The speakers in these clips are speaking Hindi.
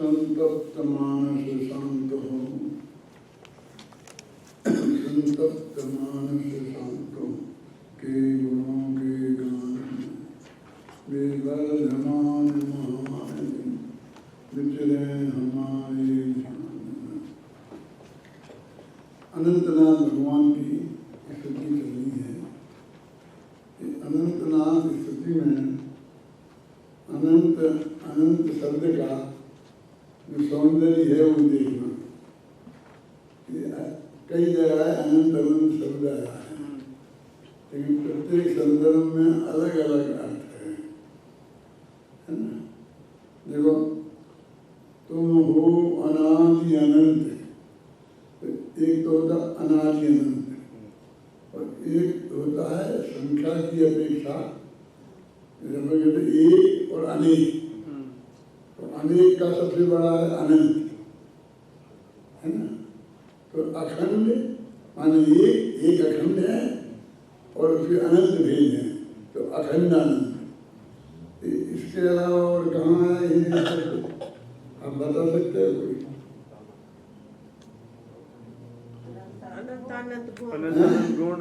संतप्त मानस शांत हो, संतप्त मानस शांत हो, के गुणों के गान विवर्धमान महामानी विचरे हमारे ध्यान। अनंतनाथ भगवान की स्तुति करनी है। अनंतनाथ स्तुति में अनंत अनंत शब्द का जो सौंदर्य है वो देखना। कई जगह अनंत अनंत शब्द आया है, लेकिन प्रत्येक संदर्भ में अलग अलग अर्थ है ना। देखो, तुम हो अनादि अनंत, एक तो होता अनादि अनंत और एक होता है संख्या की अपेक्षा, जब कहते एक और अनेक, तो अनेक का सबसे बड़ा है अनंत, है ना। तो अखंड माने एक अखंड है और फिर अनंत भेद है, तो अखंड अनंत। इसके अलावा और कहाँ है ये आप बता सकते हैं कोई? अनंत अनंत गुण,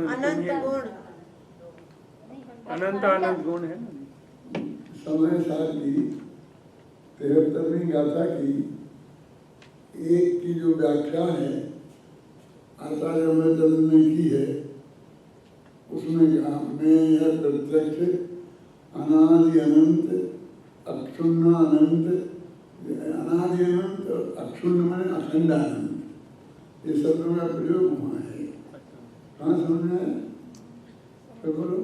अनंत अनंत गुण है। समय साल की 73वीं गाथा की एक की जो व्याख्या है आचार्य अमृतचंद्र ने की है, उसमें कहा मैं यह प्रत्यक्ष अनादि अनंत अक्षुण्ण अनंत, अनादि अनंत और अक्षुण्ण माने अखंड अनंत, ये शब्दों का प्रयोग हुआ है। कहाँ समझ में तो बोलो।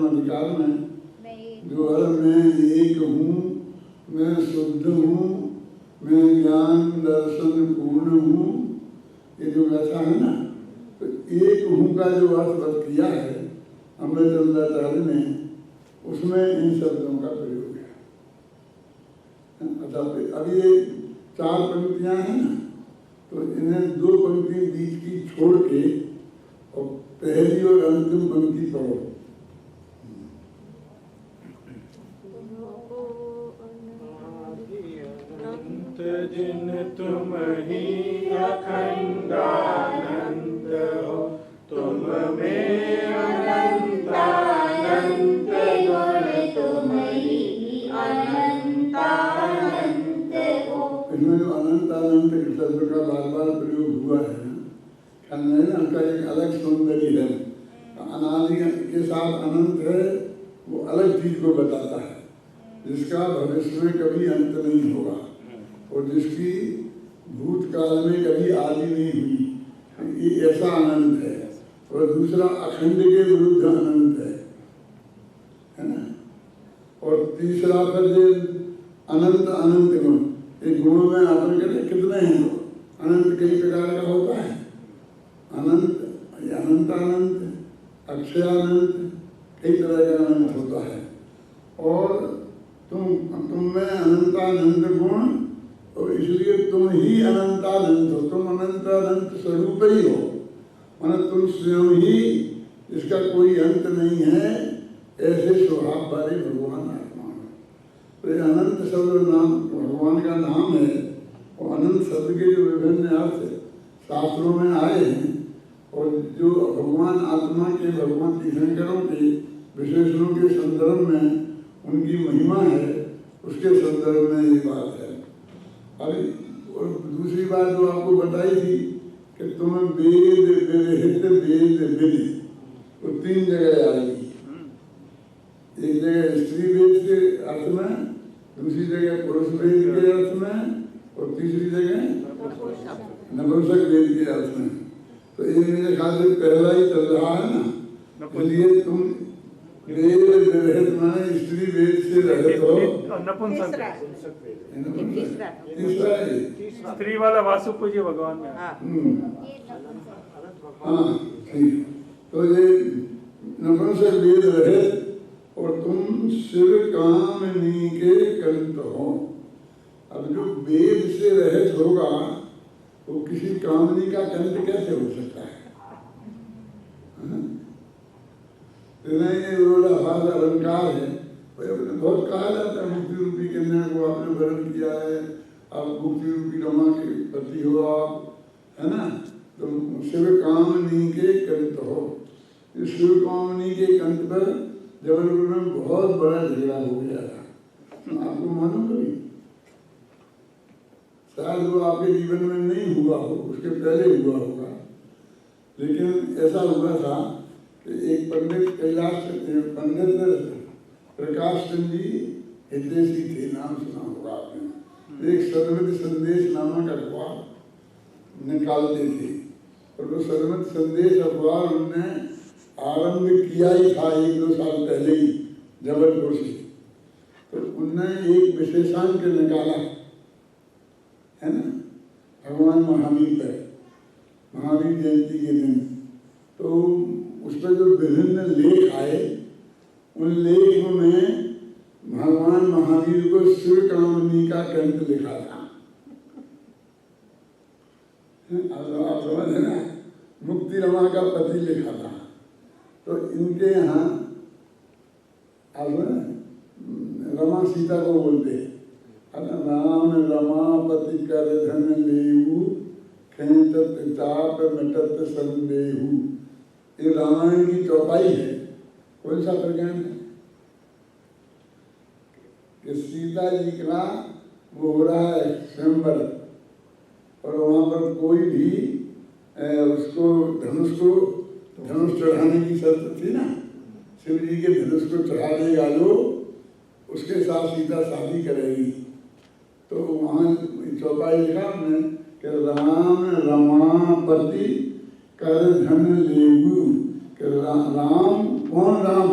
अधिकार में जो है मैं एक हूँ, मैं शुद्ध हूँ, मैं ज्ञान दर्शन पूर्ण हूँ, ये जो ऐसा है ना, तो एक हूँ का जो अर्थ किया है अमृतचंद्राचार्य ने, उसमें इन शब्दों का प्रयोग है। अच्छा, अब ये 4 पंक्तियां हैं ना, तो इन्हें 2 पंक्ति बीच की छोड़ के और पहली और अंतिम पंक्ति पढ़ो। जिन तुम ही अखंडानंद हो, तुम में अनंतानंत गुण, तुम ही अनंतानंत हो। इसमें जो अनंतानंत शब्द का बार बार प्रयोग हुआ है ना, का एक अलग सौंदर्य है। अनादि के साथ अनंत है, वो अलग चीज को बताता है, जिसका भविष्य में कभी अंत नहीं होगा और जिसकी भूतकाल में कभी आदि नहीं हुई, ये ऐसा अनंत है। और दूसरा अखंड के विरुद्ध अनंत है ना। और तीसरा फिर जो अनंत अनंत गुण, एक गुणों में आपने कहते कितने हैं, अनंत कई प्रकार का होता है, अनंत अनंत अनंत, अक्षयानंत, कई तरह का अनंत होता है। और तुम में अनंतानंद गुण, और इसलिए तुम ही अनंतानंद हो, तुम अनंतानंत स्वरूप ही हो, माना तुम स्वयं ही जिसका कोई अंत नहीं है, ऐसे स्वभाव वाले भगवान आत्मा है। तो ये अनंत शब्द नाम भगवान का नाम है, और अनंत शब्द के जो विभिन्न अर्थ शास्त्रों में आए हैं, और जो भगवान आत्मा के, भगवान तीर्थंकरों के विशेषणों के संदर्भ में उनकी महिमा है, उसके संदर्भ में ये बात है। अभी और दूसरी बात जो आपको बताई थी कि तुम्हें वेद विरहित वेद विधि, वो 3 जगह आएगी। एक जगह स्त्री वेद के अर्थ में, दूसरी जगह पुरुष वेद के अर्थ में, और तीसरी जगह नपुंसक वेद के अर्थ में। तो ये मेरे ख्याल से पहला ही चल रहा है ना, इसलिए तुम वेद विरहित माने स्त्री वेद से रहित हो। नपुंसक तीसरा स्त्री वाला वासु पूज्य भगवान में। हाँ ठीक। तो ये नपुंसक वेद रहित, और तुम शिव कामनी के कंठ हो। अब जो वेद से रहित होगा वो किसी कामनी का कंठ कैसे हो सकता है? ये विरोधाभास अलंकार है भाई अपने बहुत कहा जाता है मुक्ति रूपी कन्या को आपने वरण किया है, आप मुक्ति रूपी रमा के पति हो आप, है ना। तो शिव कामनी के कंठ हो। इस शिव कामनी के कंठ पर जबलपुर में बहुत बड़ा झगड़ा हो गया था। आपको मालूम कभी? शायद वो आपके जीवन में नहीं हुआ हो, उसके पहले हुआ होगा, लेकिन ऐसा हुआ था कि एक पंडित पंडित प्रकाश चंद जी हितेशी थे, नाम सुना होगा आपने। एक सदमत संदेश नामक अखबार निकालते थे और वो सदमत संदेश अखबार उनने आरंभ किया ही था 1-2 साल पहले ही जबलपुर से। तो उनने एक विशेषांक निकाला है ना भगवान महावीर पर, महावीर जयंती के दिन। तो उस पर जो विभिन्न लेख आए, उन लेखों में भगवान महावीर को शिव कामनी का कंठ लिखा था। आप समझ है ना, मुक्ति रमा का पति लिखा था। तो इनके यहाँ रमा सीता को बोलते हैं राम रमापति कर धन लेऊ खेचत चाप मिटत संदेहू। ये रामायण की चौपाई है। कौन सा प्रज्ञान है कि सीता जी का वो हो रहा है स्वयंवर, और वहाँ पर कोई भी उसको धनुष चढ़ाने की शर्त थी ना, शिव जी के धनुष को चढ़ा देगा जो उसके साथ सीता शादी करेगी। तो वहाँ चौपाई लिखा हमने कि राम रमापति कर धन लेगू, कि राम कौन? राम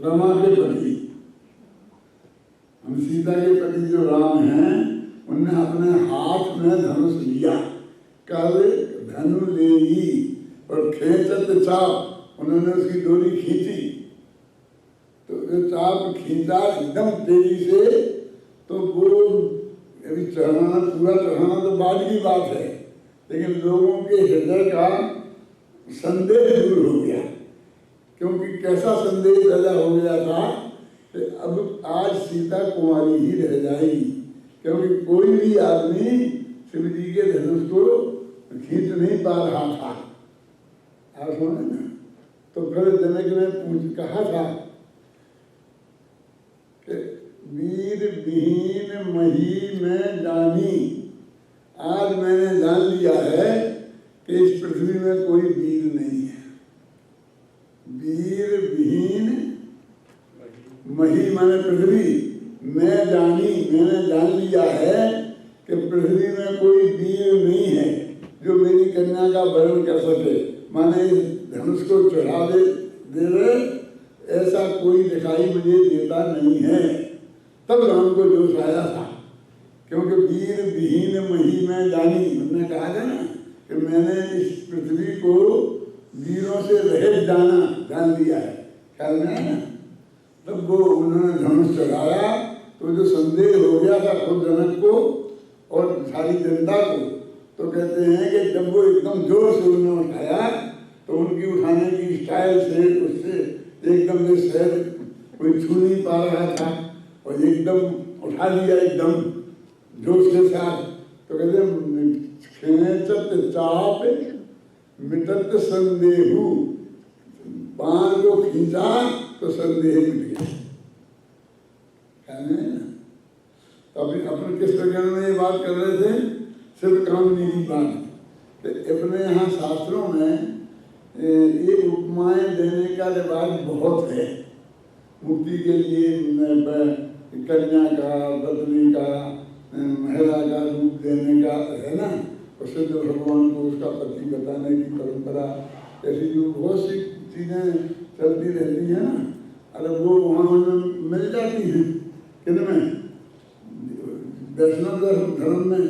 रमा के पति, हम सीता के पति जो राम हैं, उनने अपने हाथ में धनुष लिया, कर धनु लेगी और खेचत चाप, उन्होंने उसकी डोरी खींची। तो जो चाप खींचा एकदम तेजी से, तो वो अभी चढ़ाना, पूरा चढ़ाना तो बाद की बात है, लेकिन लोगों के हृदय का संदेह दूर हो गया। क्योंकि कैसा संदेह पैदा हो गया था कि अब आज सीता कुमारी ही रह जाएगी, क्योंकि कोई भी आदमी शिव जी के धनुष को खींच नहीं पा रहा था। आप समझे ना। तो फिर जनक ने कहा था कि वीर विहीन मही में जानी, आज मैंने जान लिया है कि इस पृथ्वी में कोई वीर नहीं है। वीर विहीन मही माने पृथ्वी, मैं जानी, मैंने जान लिया है कि पृथ्वी में कोई वीर नहीं है जो मेरी कन्या का वरण कर सके, माने धनुष को चढ़ा दे रहे, ऐसा कोई दिखाई मुझे देता नहीं है। तब राम को जोश आया था, क्योंकि वीर विहीन मही में जानी, उन्होंने कहा था ना कि मैंने इस पृथ्वी को वीरों से रहित जान लिया है, ख्याल में है ना। तब वो उन्होंने धनुष चढ़ाया, तो जो संदेह हो गया था खुद जनक को और सारी जनता को, तो कहते हैं कि जब वो एकदम जोर से उन्होंने उठाया, तो उनकी उठाने की स्टाइल से उससे एकदम से शायद कोई छू नहीं पा रहा था, और एकदम उठा लिया एकदम जोश के साथ। तो कहते खेचत चाप मिटत संदेहू, बाण को खींचा तो संदेह मिट गया। तो अभी अपने किस प्रकार में ये बात कर रहे थे, शिव कामनी की बात। तो अपने यहाँ शास्त्रों में ये उपमाएं देने का रिवाज बहुत है। मुक्ति के लिए कन्या का, पत्नी का, महिला का रूप देने का है ना, और सिद्ध भगवान को उसका पति बताने की परंपरा, ऐसी जो बहुत सी चीजें चलती रहती है ना। अरे वो वहाँ मिल जाती हैं किनमें, वैष्णव धर्म में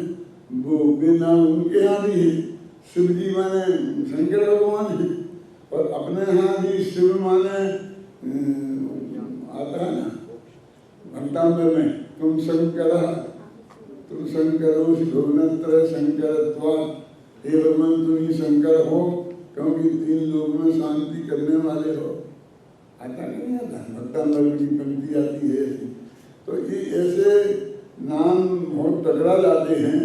वो बिना उनके यहाँ भी है। शिव जी माने शंकर भगवान है, और अपने यहाँ भी शिव माने आता है ना घंटांबर में, तुम शंकर भुवनत्र शंकरत्वात्, हे भगवान तुम ही शंकर हो, क्योंकि 3 लोक में शांति करने वाले हो। आता नहीं आता, भक्तांवर की पंक्ति आती है। तो ये ऐसे नाम बहुत तगड़ा लाते हैं,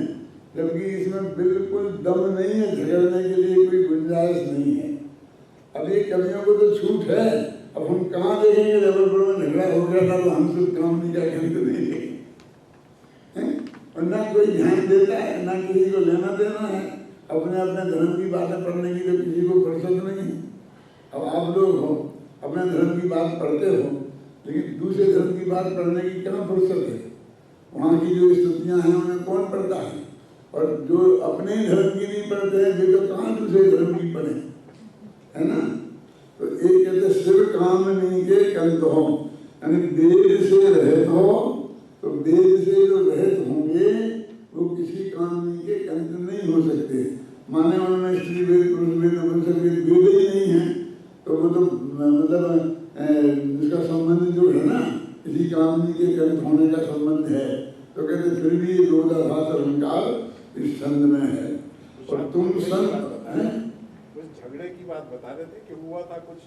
जबकि इसमें बिल्कुल दम नहीं है, झगड़ने के लिए कोई गुंजाइश नहीं है। अब ये कवियों को तो छूट है, अब हम कहाँ देखेंगे जबलपुर में झगड़ा हो गया था तो हम सब काम नहीं का घंटे नहीं देखेंगे, और ना कोई ध्यान देता है, ना किसी को लेना देना है। अपने अपने धर्म की बातें पढ़ने की तो किसी को फुर्सत नहीं है। अब आप लोग हो, अपने धर्म की बात पढ़ते हो, लेकिन दूसरे धर्म की बात पढ़ने की क्या फुर्सत है? वहाँ की जो स्तुतियाँ हैं उन्हें कौन पढ़ता है? और जो अपने ही धर्म की नहीं पढ़ते हैं वे तो कहाँ दूसरे धर्म की पढ़े, है ना? तो एक कहते शिव कामनी के कंत हो, यानी वेद से रहित हो, तो वेद से जो रहित होंगे वो किसी कामनी के कंत नहीं हो सकते। माने उन्होंने स्त्री वेद, पुरुष वेद, उपनिषद वेद ही नहीं है, तो वो तो मतलब इसका संबंध जो है ना किसी कामनी के कंत होने का संबंध है। तो कहते फिर भी रोधाभास अलंकार इस छंद में है। और तुम संत झगड़े की बात बता रहे थे कि हुआ था कुछ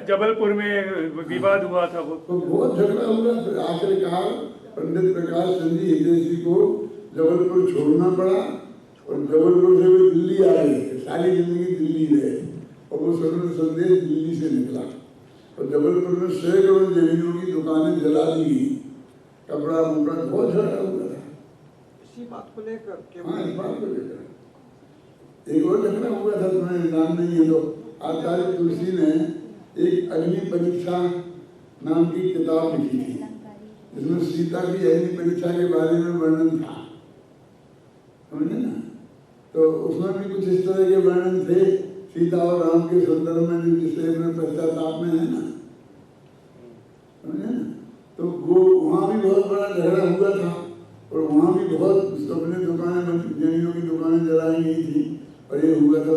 जबलपुर में विवाद हुआ था, वो तो बहुत झगड़ा हुआ। फिर आखिरकार पंडित प्रकाश चंद्र हितेशी को जबलपुर छोड़ना पड़ा, और जबलपुर से वो दिल्ली आ गए, सारी जिंदगी दिल्ली रहे, और वो स्वर्ण संदेश दिल्ली से निकला। और जबलपुर में सैकड़ों जैनियों की दुकानें जला दी गई, कपड़ा मुकड़ा, बहुत झगड़ा हुआ था इसी बात को लेकर। हाँ, इस बात को लेकर एक और झगड़ा हुआ था, तुम्हें नाम नहीं है तो। आचार्य तुलसी ने एक अग्नि परीक्षा नाम की किताब लिखी थी, जिसमें सीता की अग्नि परीक्षा के बारे में वर्णन था, समझे ना? तो उसमें भी कुछ इस तरह के वर्णन थे सीता और राम के संदर्भ में, जिससे अपने पश्चाताप में है ना, समझे ना? तो वो वहाँ भी बहुत बड़ा झगड़ा हुआ था, और वहाँ भी बहुत सबने दुकानें, जैनियों की दुकानें जलाई गई थी। और ये हुआ था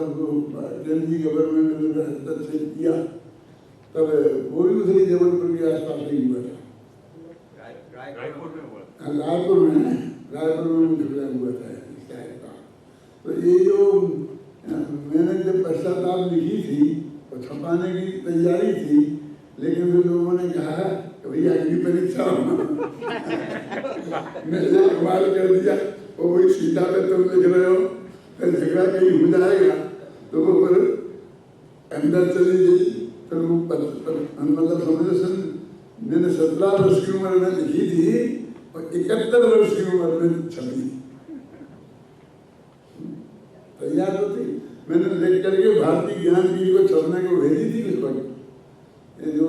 दिल्ली गवर्नमेंट ने हस्तक्षेप किया, तब वो भी उधर जबलपुर के आसपास ही हुआ था। रायपुर में हुआ, रायपुर में झगड़ा हुआ था इस टाइप का। तो ये जो मैंने जब पश्चाताप लिखी थी और छपाने की तैयारी थी, लेकिन फिर लोगों ने कहा कि भैया अग्नि परीक्षा मैंने कमाल कर दिया, वो वही सीता पे तुम लिख रहे हो, झगड़ा कहीं हो जाएगा, तो वो फिर अंदर चली गई। फिर वो मतलब समझो मैंने 17 वर्ष की उम्र में लिखी थी और 71 वर्ष की उम्र में छपी, तैयार होती। मैंने लिख करके भारतीय ज्ञानपीठ को छपने को भेजी थी उस वक्त। जो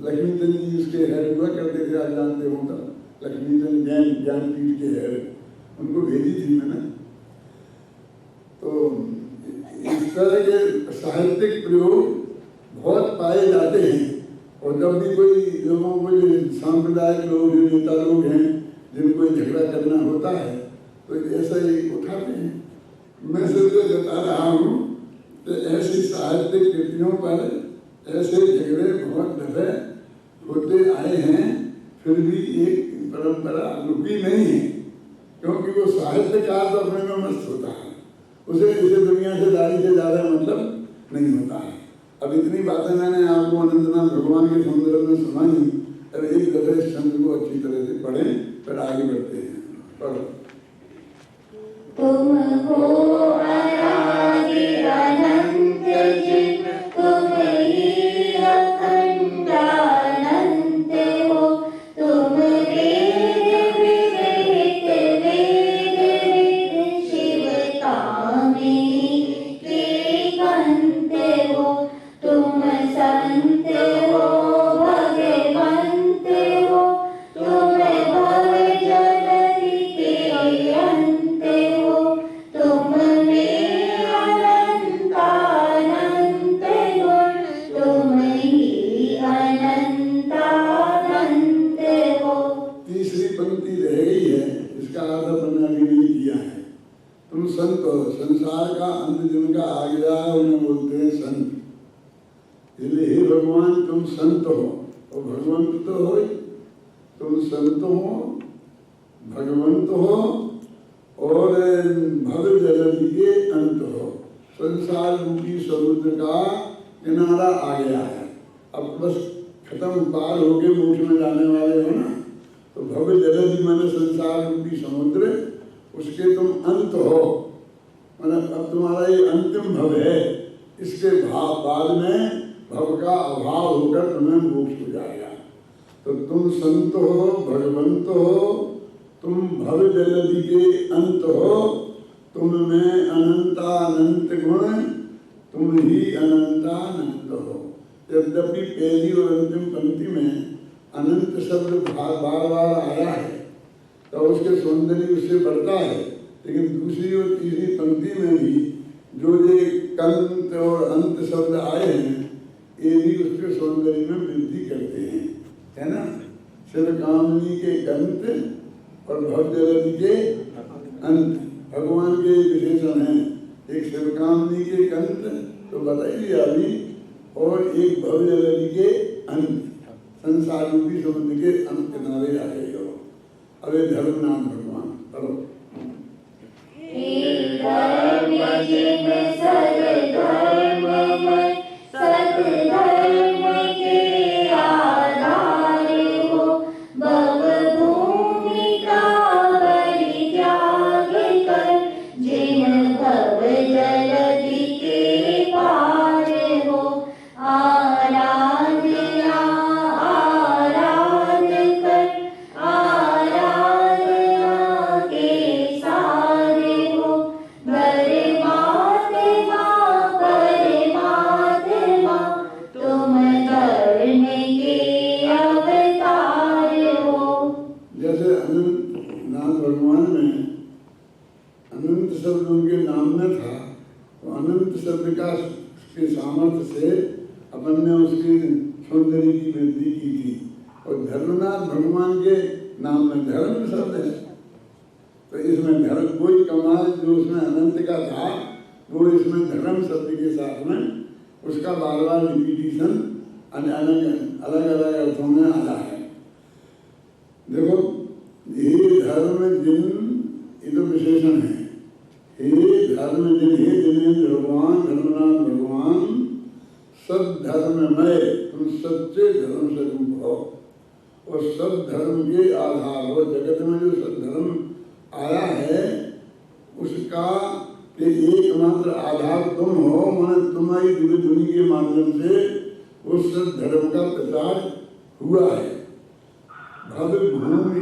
लक्ष्मीचंद जी उसके हेड हुआ करते थे, आप जानते हो तो, लक्ष्मीचंद जैन ज्ञानपीठ के हेड, उनको भेजी थी मैंने। तो इस तरह के साहित्यिक प्रयोग बहुत पाए जाते हैं, और जब भी कोई लोगों को जो सांप्रदायिक लोग हैं, नेता लोग हैं, जिनको झगड़ा करना होता है, तो ऐसा ही उठाते हैं। मैं सिर्फ बता रहा हूँ कि ऐसी साहित्यिक कृतियों पर ऐसे झगड़े बहुत दफे होते आए हैं, फिर भी एक परंपरा रुकी नहीं है, क्योंकि वो साहित्यकार तो अपने में मस्त होता है, उसे इसे दुनिया से दारी से ज़्यादा मतलब नहीं होता है। अब इतनी बातें मैंने आपको अनंतनाथ भगवान के संदर्भ में सुनाई, अब एक दफे इस छंद को अच्छी तरह से पढ़ें, फिर आगे बढ़ते हैं। पढ़ो। तुम हो अनादि अनंत जिन, तुम ही अखंड अनंत हो, तुम वेद विवेक वेद शिव कामिनी के कंत हो, तुम संत हो भगवंत हो, तुम भव जलधि के अंत हो, तुम में अनंत अनंत गुण, तुम ही अनंत अनंत हो। तीसरी पंक्ति रह गई है, इसका अर्थ अपने अभी नहीं किया है। तुम संत हो, संसार का अंत जिनका आ गया है उन्हें बोलते हैं संत। इसलिए हे भगवान तुम संत हो, और भगवंत तो हो, तुम संत हो, भगवंत हो, और भव जलधि के अंत हो। संसार रूपी समुद्र का किनारा आ गया है, अब बस खत्म पार होके मोक्ष में जाने वाले हो ना, तो भव जलधि माने संसार रूपी समुद्र, उसके तुम अंत हो, मतलब अब तुम्हारा ये अंतिम भव है, इसके बाद में भव का अभाव होकर तुम्हें मोक्ष हो जाएगा। तो तुम संत हो, भगवंत हो, तुम भव जलधि के अंत हो, तुम में अनंतानंत गुण, तुम ही अनंतानंत हो। यद्यपि पहली और अंतिम पंक्ति में अनंत शब्द बार बार आया है तो उसके सौंदर्य उससे बढ़ता है, लेकिन दूसरी और तीसरी पंक्ति में भी जो ये कंत और अंत शब्द आए हैं ये भी उसके सौंदर्य में वृद्धि करते हैं, है ना। शिव कामनी के कंत और भव जलधि के अंत भगवान के विशेषण हैं। एक शिव कामनी के कंत तो बताइए अभी, और एक भव जलधि के अंत, संसार रूपी समुद्र के अंत किनारे आ गए हो। अरे धर्मनाथ भगवान करो। सतधर्म के आधार हो, भव भूमि का परित्याग कर, जिन भव जलधि के पार हो, आराधना आराध कर, आराधना के सारे हो, परमात्मा परमात्मा, तुम धर्म के अवतार हो। जैसे अनंत नाथ भगवान में अनंत शब्द उनके नाम में था, तो अनंत शब्द का के सामर्थ्य से अपन ने उसकी सौंदर्य की वृद्धि की थी। और धर्मनाथ भगवान के नाम में धर्म शब्द है, तो इसमें धर्म कोई कमाल जो उसमें अनंत का था वो इसमें धर्म शब्द के साथ में उसका बार बार रिपीटिशन अलग अलग अर्थों में आया है। देखो हे धर्म जिन, ये तो विशेषण है। हे धर्म जिन, हे जिनेन्द्र भगवान धर्मनाथ भगवान सब धर्ममय, तुम सच्चे धर्म स्वरूप हो और सब धर्म के आधार हो। जगत में जो सब धर्म आया है उसका के एकमात्र आधार तुम हो, माने तुम्हारी दिव्य ध्वनि के माध्यम से उस सब धर्म का प्रचार हुआ है। भव्य भूमि,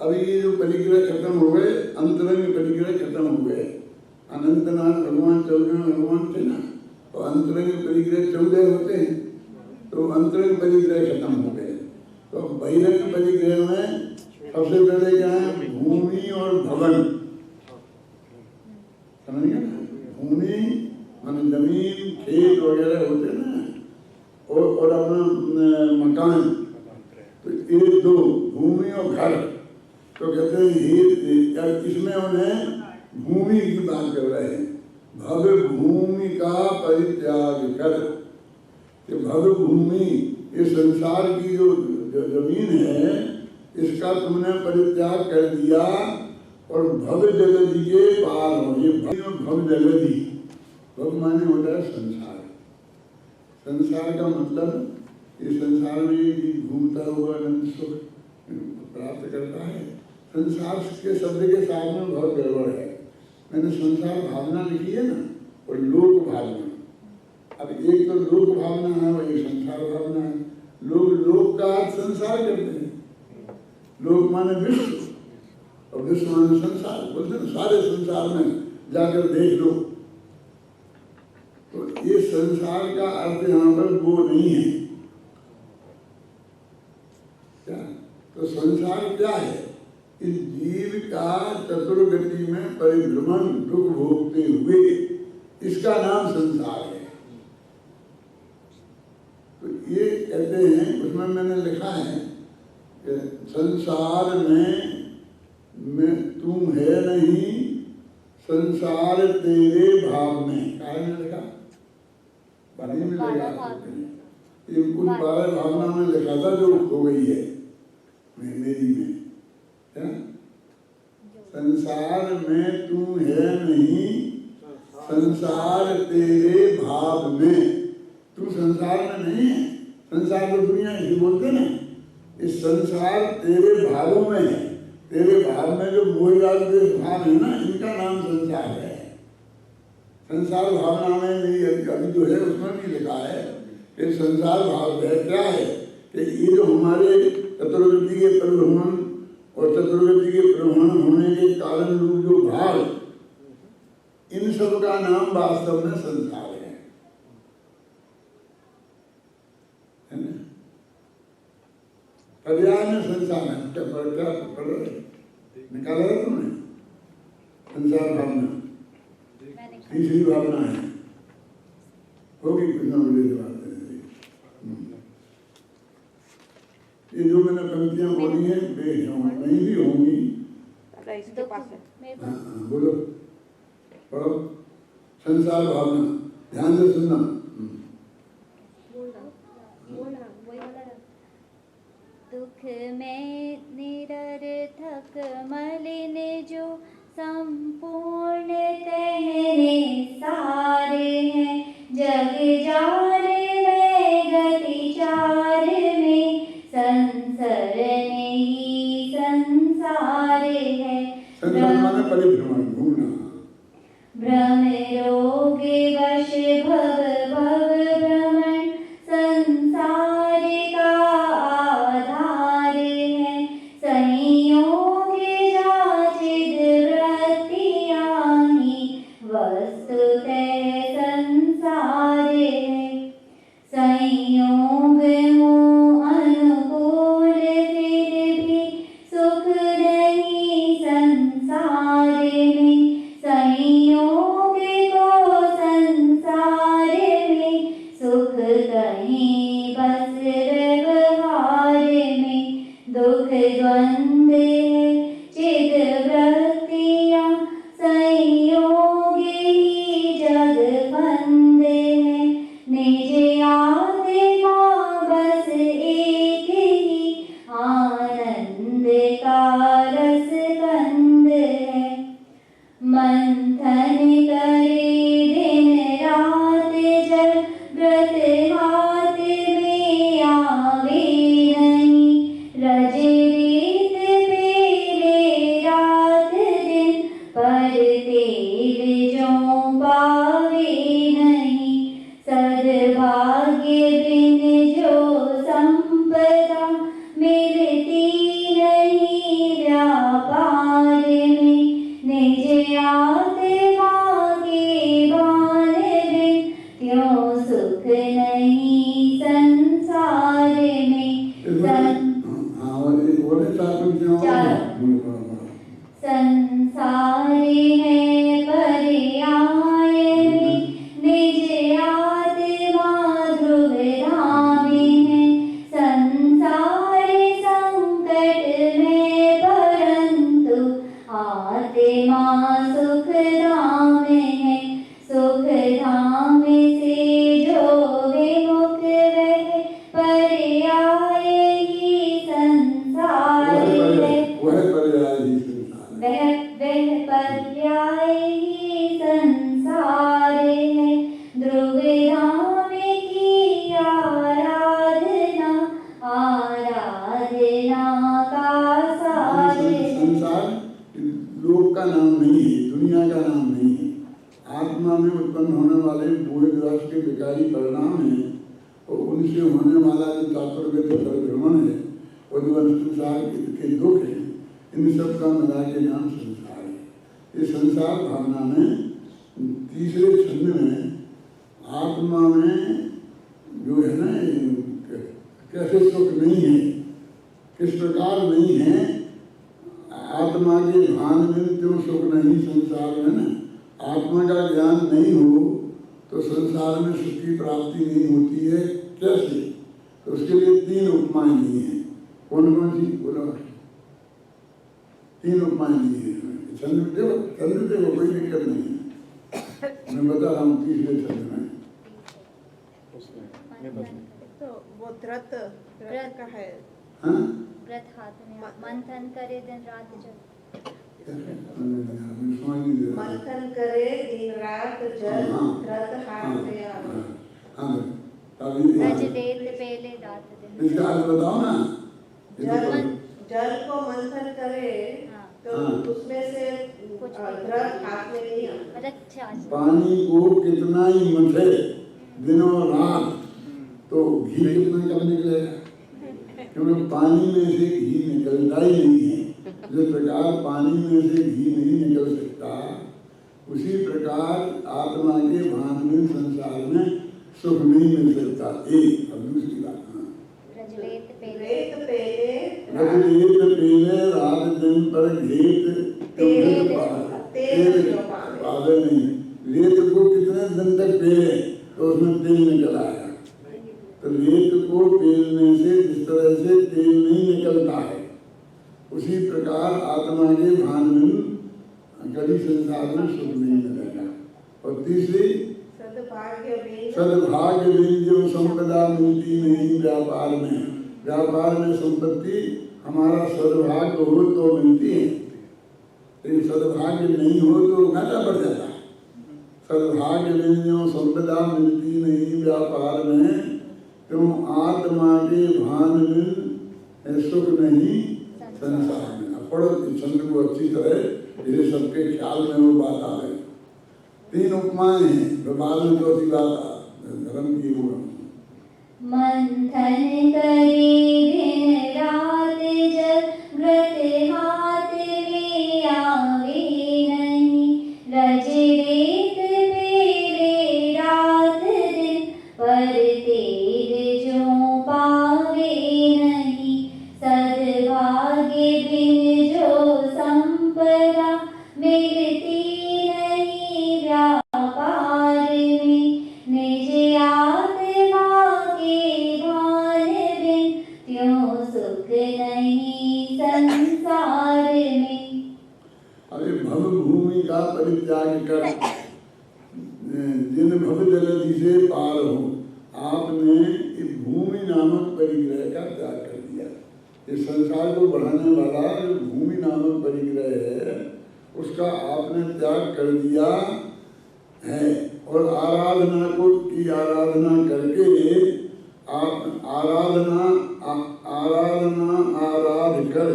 अभी ये जो परिग्रह खत्म हो गए, अंतरंग परिग्रह खत्म हो गए। अनंतनाथ भगवान 14 भगवान थे ना, तो अंतरंग परिग्रह 14 होते हैं, तो अंतरंग परिग्रह खत्म हो गए। तो बहिरंग परिग्रह में सबसे पहले क्या है, भूमि और भवन, समझ गए ना। भूमि मान जमीन खेत वगैरह होते हैं ना, और अपना मकान, तो ये दो भूमि और घर। तो कहते हैं इसमें उन्हें भूमि की बात कर रहे हैं। भव्य भूमि का परित्याग कर, कि भव्य भूमि ये संसार की जो जमीन है इसका तुमने परित्याग कर दिया और भव जलधि के पार हो। ये भव जलधि, भव माने होता है संसार। संसार का मतलब ये संसार में घूमता हुआ अनंत सुख प्राप्त करता है। संसार के शब्द के साथ में बहुत गड़बड़ है। मैंने संसार भावना लिखी है ना, और लोक भावना। अब एक तो लोक भावना है और एक संसार भावना है। लोग लोक का अर्थ संसार करते हैं, लोक माने विश्व और विश्व माने संसार, बोलते हैं सारे संसार में जाकर देख लो। तो ये संसार का अर्थ यहाँ पर वो नहीं है क्या। तो संसार क्या है, इस जीव का चतुर्गति में परिभ्रमण दुख भोगते हुए, इसका नाम संसार है। तो ये कहते हैं, उसमें मैंने लिखा है कि संसार में तुम है नहीं, संसार तेरे भाव में। क्या है लिखा, में लगा ये कुछ 12 भावना में लिखा था जो हो गई है मेरी में, है? संसार में तू है नहीं, संसार तेरे भाव में। तू संसार में नहीं है, संसार तो दुनिया इसे बोलते ना, इस संसार तेरे भावों में है, तेरे भाव में जो मोह राग द्वेष भाव है ना, इनका नाम संसार है। संसार भावना में नहीं, अभी जो है उसमें भी लिखा है कि संसार भाव है क्या है कि ये जो हमारे चतुर्गति के परिभ्रमण और चतुर्गति के परिभ्रमण होने के कारण रूप जो भाव, इन सब का नाम वास्तव में संसार है ना? पर्याय में संसार है, क्या पढ़ रहे निकाला है तुमने? संसार भावना तीसरी भावना है, होगी कुछ ना मिले जवाब। ये जो मैंने पंक्तियां बोली हैं वे नहीं भी होंगी। इसके पास है। हाँ, बोलो पढ़ो। संसार भावना ध्यान से सुनना। दुख में निरर्थक मलिन जो संपूर्ण तेरे सारे हैं, जग जार में गति चार में संसर नहीं संसार है। संसार माने परिभ्रमण, घूमना। भ्रम रोग वश भव भव भ्रमण संसार का आधार है। संयोग जाचिद वृत्तियां ही वस्तुतः संसार है। संयोग हो अनुकूल फिर भी सुख नहीं संसार में। संयोग को संसार में सुख कहीं बस व्यवहार में। दुख द्वंद है चिद वृत्तियां संयोग ही जग बंद है। निज आत्मा बस एक ही आनंद का रस कंद है। मंथन करे दिन रात जब व्रत हाथ में आवे नहीं। रज रीत पेले रात दिन पर तेल जो पावे नहीं। सद्भाग्य बिन जो संपदा मिलती नहीं व्यापार में। निज आत्मा के बाण बिन त्यों सुख नहीं संसार में। हाँ, और एक बोले चार पंक्तियां और चार। बोलो, बोलो, बोलो। संसार है पर्याय में निज आत्मा ध्रुव धाम है। संसार संकट में परंतु आत्मा सुख धाम है। सुख धाम से जो विमुख वह पर्याय ही संसार है। वह पर्याय ही संसार है। वह पर्याय ही संसार है। ध्रुव धाम की आराधना आराधना का सार है। संसार लोक का नाम नहीं है, दुनिया का नाम नहीं है। आत्मा में उत्पन्न होने वाले पूरे द्वास के विकारी परिणाम हैं और उनसे होने वाला जो तात्पर्य परिभ्रमण है और जो संसार के दुख है, इन सब का मिला के नाम संसार है। इस संसार भावना में तीसरे छंद में आत्मा में जो है ना कैसे सुख नहीं है, किस प्रकार नहीं है, आत्मा के भान में क्यों सुख नहीं संसार में ना। आत्मा का ज्ञान नहीं हो तो संसार में सुख की प्राप्ति नहीं होती है, कैसे? तो उसके लिए तीन उपमाएं दी हैं। कौन कौन सी बोलो? तीन उपमाएं दी हैं। चंद्र देखो कोई दिक्कत नहीं है, मैं बता रहा हूँ तीसरे छंद में। तो वो व्रत का है। हाँ? व्रत हाथ में मंथन करे दिन रात जब। मंथन करे दिन रात जब व्रत हाथ में आवे। हाँ, अभी रजलेत पेले रात दिन। इसका अर्थ बताओ ना। ये तो जल जल को मंथन करे हाँ। तो हाँ। उसमें से घृत हाथ में नहीं आता। मतलब छाछ। पानी को कितना ही मथे दिनों रात तो घी कितना कम निकलेगा, क्योंकि पानी में से घी निकलता ही नहीं है। जिस प्रकार पानी में से घी नहीं निकल सकता, उसी प्रकार आत्मा के भान में संसार में सुख नहीं मिल सकता। एक अब दूसरी बात, रजलेत पेले रेत पेले रजलेत पेले रात दिन पर घेत तेल पावे नहीं। रेत को कितने दिन तक पेले तो उसमें तेल निकल आया। तो रेत को पेलने से जिस तरह से तेल नहीं निकलता है, उसी प्रकार आत्मा के भान में कभी संसार में सुख नहीं मिलेगा। और तीसरी सद्भाग्य जो संपदा मिलती नहीं व्यापार में। व्यापार में संपत्ति हमारा सद्भाग्य हो तो मिलती है, लेकिन सद्भाग्य नहीं हो तो घाटा पड़ जाता है। सद्भाग्य जो संपदा मिलती नहीं व्यापार में, क्यों आत्मा के भान में सुख नहीं संसार में। अब पढ़ो छंद को अच्छी तरह, ये सबके ख्याल में वो बात आ गई। 3 उपमाएं हैं, बाद में चौथी बात धर्म की वो मंथन करे दिन रात जब व्रत हाथ में आवे नहीं। रजरेत पेले रात दिन पर तेल जो पावे नहीं। सद्भाग्य बिन जो संपदा मिलती नहीं व्यापार में। निज आत्मा के भान बिन त्यों सुख नहीं संसार में। अरे भव भूमि का परित्याग कर जिन भव जलधि से पार हो। आपने इस भूमि नामक परिग्रह का त्याग कर दिया। इस संसार को बढ़ाने वाला जो भूमि नामक परिग्रह है, उसका आपने त्याग कर दिया है। और आराधना को की आराधना करके आप आराध कर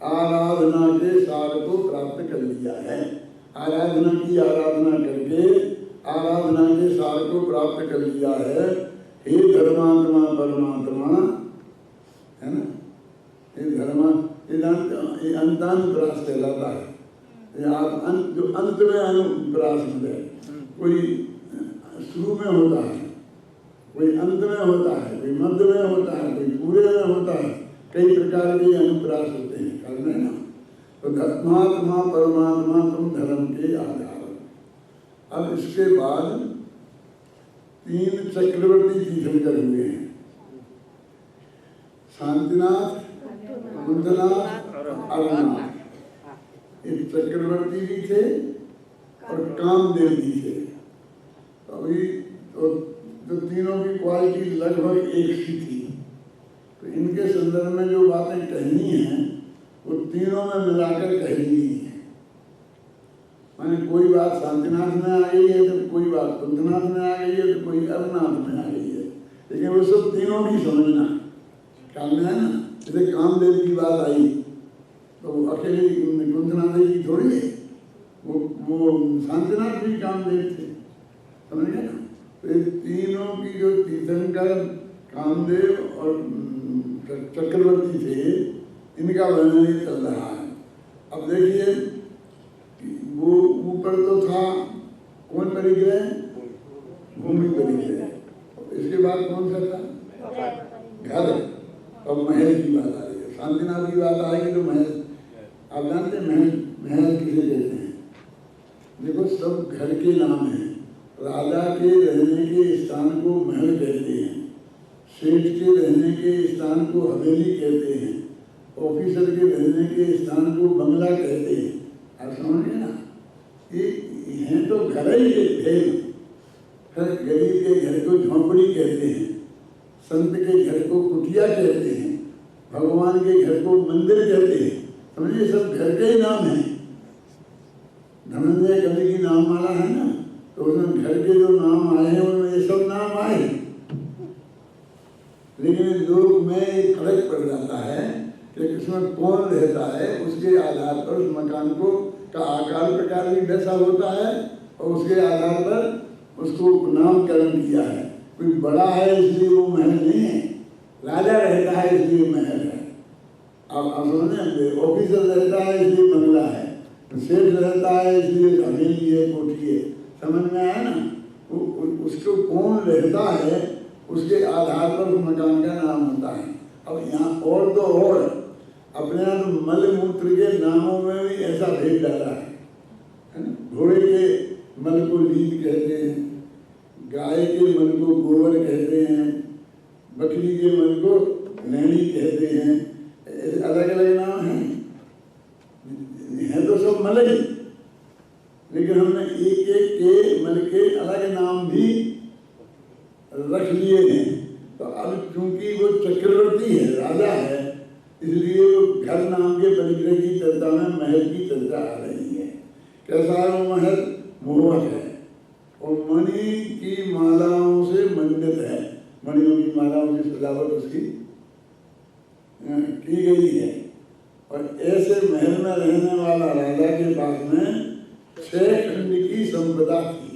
आराधना के सार को प्राप्त कर लिया है। आराधना की आराधना करके आराधना के सार को प्राप्त कर लिया है। हे धर्मात्मा परमात्मा, है ना, ये धर्मा ये अंतानुप्रास कहलाता है। ये आप जो अंत में अनुप्रास है, कोई शुरू में होता है, कोई अंत में होता है, कोई मध्य में होता है, कोई पूरे में होता है। कई प्रकार के अनुप्रास होते हैं कर्म में ना। तो धर्मात्मा परमात्मा तुम धर्म के आधार। अब इसके बाद 3 चक्रवर्ती तीर्थंकर हुए हैं, शांतिनाथ, कुंतनाथ, अरुणनाथ। ये चक्रवर्ती भी थे और कामदेव भी थे। अभी तो तीनों की क्वालिटी लगभग एक सी थी। तो इनके संदर्भ में जो बातें कहनी है वो तीनों में मिलाकर कहनी है। माने कोई बात शांतिनाथ में आ गई है, तो कोई बात कुंतनाथ में आ गई है, तो कोई अरुणनाथ में आ गई है, लेकिन वो सब तीनों की समझना काम में है ना। जैसे कामदेव की बात आई तो अकेले कुंतनाथ की थोड़ी है, वो शांतिनाथ भी कामदेव थे, समझ गए ना। तो ये तीनों की जो तीर्थंकर कामदेव और चक्रवर्ती थे, इनका वर्णन चल रहा है। अब देखिए वो ऊपर तो था कौन परिग्रह, भूमि परिग्रह। इसके बाद कौन सा था, घर और महल की बात आ रही है। शांतिनाथ की बात आएगी तो महल, आप जानते हैं महल किसे कहते हैं। देखो सब घर के नाम हैं। राजा के रहने के स्थान को महल कहते हैं, सेठ के रहने के स्थान को हवेली कहते हैं, ऑफिसर के रहने के स्थान को बंगला कहते हैं। आप समझ गए ना, ये हैं तो घर ही थे। फिर गरीब के घर को झोंपड़ी कहते हैं, संत के घर को कुटिया कहते हैं, भगवान के घर को मंदिर कहते हैं। समझिए सब घर के ही नाम हैं। धनंजय कवि की नाम माला है ना, तो उसमें घर के जो नाम आए हैं उनमें ये सब नाम आए। में एक फर्क पड़ जाता है कि इसमें कौन रहता है, उसके आधार पर उस मकान को का आकार प्रकार भी वैसा होता है और उसके आधार पर उसको नामकरण किया है। कोई बड़ा है इसलिए वो महल नहीं है, राजा रहता है इसलिए महल है। आप समझे, ऑफिसर रहता है इसलिए बंगला है, सेठ रहता है इसलिए हवेली है, कोठी है। समझ में आया ना? उसको कौन रहता है उसके आधार पर उस मकान का नाम होता है। अब यहाँ और तो और अपने यहाँ तो मल मूत्र के नामों में भी ऐसा भेद डाला है ना? घोड़े के मल को लीद कहते हैं, गाय के मल को गोबर कहते हैं, बकरी के मल को नैनी कहते हैं। अलग अलग नाम हैं तो सब मल ही, लेकिन हमने एक एक के मल के अलग नाम भी रख लिए हैं। तो अब चूंकि वो चक्रवर्ती है, राजा है, इसलिए वो घर नाम के परिग्रह की चर्चा में महल की चर्चा आ रही है। कैसा है वो महल? मोहक है और मणि की मालाओं से मंडित है। मणियों की मालाओं की सजावट उसकी की गई है। और ऐसे महल में रहने वाला राजा के पास में 6 खंड की संपदा थी।